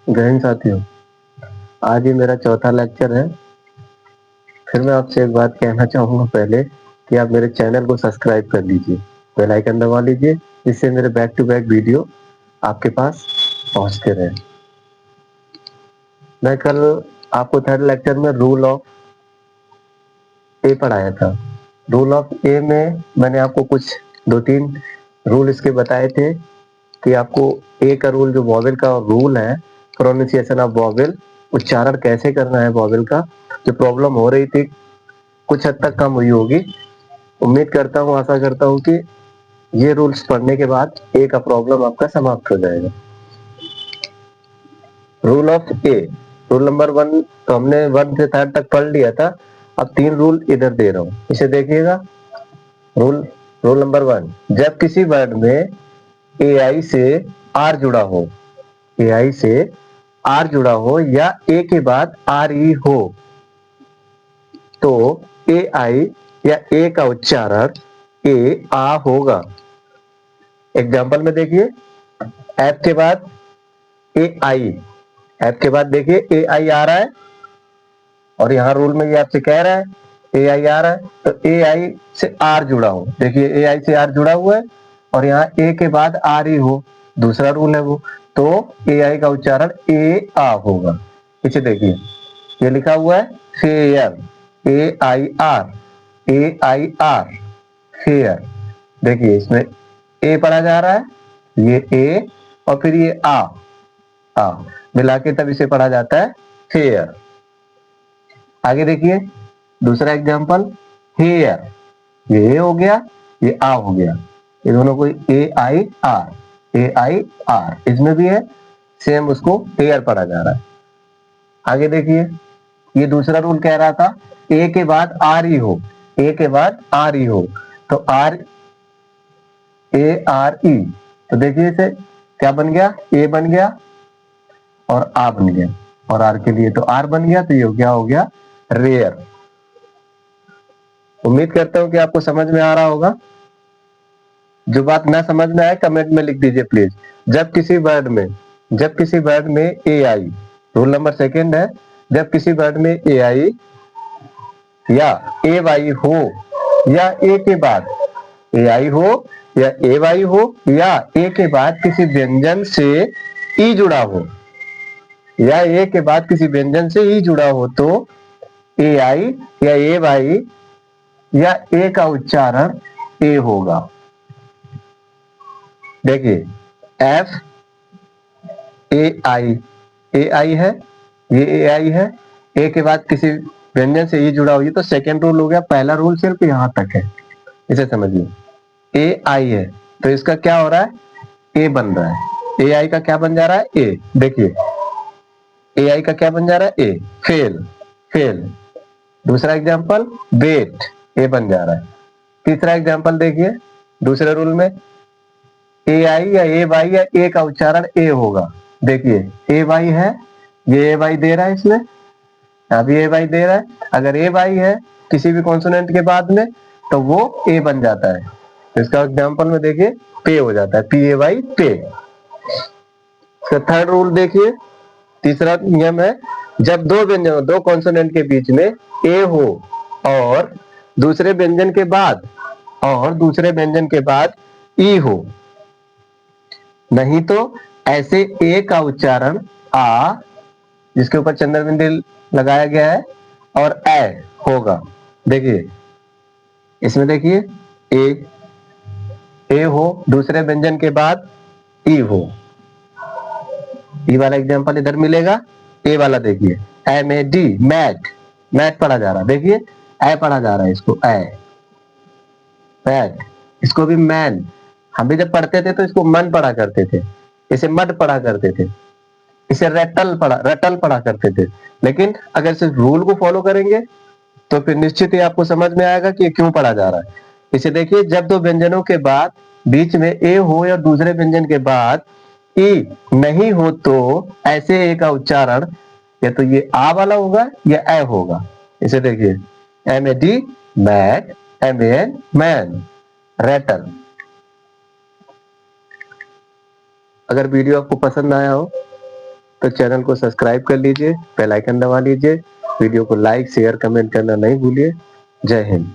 गहन साथियों, आज ये मेरा चौथा लेक्चर है। फिर मैं आपसे एक बात कहना चाहूँगा पहले कि आप मेरे चैनल को सब्सक्राइब कर लीजिए, बेल आइकन दबा लीजिए, जिससे मेरे बैक टू बैक वीडियो आपके पास पहुँचते रहे। मैं कल आपको थर्ड लेक्चर में रूल ऑफ ए पढ़ाया था। रूल ऑफ ए में मैंने आपको कुछ 2-3 रूल इसके बताए थे कि आपको ए का रूल, जो वॉवेल का रूल है, प्रोनाउंसिएशन ऑफ वॉवेल, उच्चारण कैसे करना है वॉवेल का, जो प्रॉब्लम हो रही थी कुछ हद तक कम हुई होगी। उम्मीद करता हूँ, आशा करता हूँ कि ये रूल्स पढ़ने के बाद ए का प्रॉब्लम आपका समाप्त हो जाएगा। Rule of A, rule number 1 तो हमने 1 से 3 तक पढ़ लिया था। अब 3 रूल इधर दे रहा हूँ, इसे देखिएगा। रूल रूल नंबर 1, जब किसी वर्ड में एआई से आर जुड़ा हो, एआई से आर जुड़ा हो या ए के बाद आर ई हो, तो ए आई या ए का उच्चारण ए आ होगा। एग्जाम्पल में देखिए, ऐप के बाद ए आई, ऐप के बाद देखिए ए आई आ रहा है, और यहाँ रूल में ये आपसे कह रहा है ए आई आ रहा है, तो ए आई से आर जुड़ा हो। देखिए ए आई से आर जुड़ा हुआ है, और यहाँ ए के बाद आर ई हो, दूसरा रूल है वो, तो ए आई का उच्चारण ए आ होगा। इसे देखिए, ये लिखा हुआ है fair, A I R, A I R, fair. देखिए इसमें ए पढ़ा जा रहा है, ये ए, और फिर ये आ मिला के तब इसे पढ़ा जाता है फेयर। आगे देखिए दूसरा एग्जांपल, हेयर, ये ए हो गया, ये आ हो गया, ये दोनों को ए I R, A I R इसमें भी है, सेम उसको हेयर पढ़ा जा रहा है। आगे देखिए, ये दूसरा रूल कह रहा था ए के बाद आर ई हो, ए के बाद आर ई हो, तो आर, ए आर ई, तो देखिए इसे क्या बन गया, ए बन गया और आ बन गया, और आर के लिए तो आर बन गया, तो ये क्या हो गया, रेयर। उम्मीद करता हूं कि आपको समझ में आ रहा होगा। जो बात ना समझ में आए कमेंट में लिख दीजिए प्लीज। जब किसी वर्ड में ए आई, रूल नंबर 2 है, जब किसी वर्ड में ए आई या ए वाई हो, या ए के बाद ए आई हो या ए वाई हो, या ए के बाद किसी व्यंजन से ई जुड़ा हो, या ए के बाद किसी व्यंजन से ई जुड़ा हो, तो ए आई या ए वाई या ए का उच्चारण ए होगा। देखिए एफ ए आई है, ये ए आई है, ए के बाद किसी व्यंजन से ई जुड़ा हुई, तो सेकेंड रूल हो गया। पहला रूल सिर्फ यहाँ तक है, इसे समझिए। ए आई है तो इसका क्या हो रहा है, ए बन रहा है, ए आई का क्या बन जा रहा है, ए। देखिए ए आई का क्या बन जा रहा है, ए, फेल, फेल। दूसरा एग्जांपल, वेट, ए बन जा रहा है। तीसरा एग्जांपल देखिए, दूसरे रूल में ए आई या ए वाई या ए का उच्चारण ए होगा। देखिए ए वाई है, ये ए वाई दे रहा है, इसमें अभी ए वाई दे रहा है। अगर ए वाई है किसी भी कॉन्सोनेंट के बाद में, तो वो ए बन जाता है। तो इसका एग्जांपल में देखिए पे हो जाता है, पी ए वाई, पे। थर्ड रूल देखिए, तीसरा नियम है, जब दो व्यंजन, दो कॉन्सोनेंट के बीच में ए हो और दूसरे व्यंजन के बाद ई हो, नहीं तो ऐसे ए का उच्चारण आ, जिसके ऊपर चंद्रबिंदु लगाया गया है, और ए होगा। देखिए इसमें देखिए ए हो, दूसरे व्यंजन के बाद ई हो, ई वाला एग्जांपल इधर मिलेगा। ए वाला देखिए m a d, mat, mat पढ़ा जा रहा है, देखिए ए पढ़ा जा रहा है, इसको ए, मैट, इसको भी मैन। हम भी जब पढ़ते थे तो इसको मन पढ़ा करते थे, इसे मड पढ़ा करते थे, इसे रटल पढ़ा करते थे। लेकिन अगर सिर्फ रूल को फॉलो करेंगे तो फिर निश्चित ही आपको समझ में आएगा कि ये क्यों पढ़ा जा रहा है। इसे देखिए, जब दो व्यंजनों के बाद बीच में ए हो या दूसरे व्यंजन के बाद ई नहीं हो, तो ऐसे ए का उच्चारण या तो ये आ वाला होगा या ए होगा। इसे देखिए m a d, mat, m a n, man, रेटल। अगर वीडियो आपको पसंद आया हो तो चैनल को सब्सक्राइब कर लीजिए, बेल आइकन दबा लीजिए, वीडियो को लाइक शेयर कमेंट करना नहीं भूलिए। जय हिंद।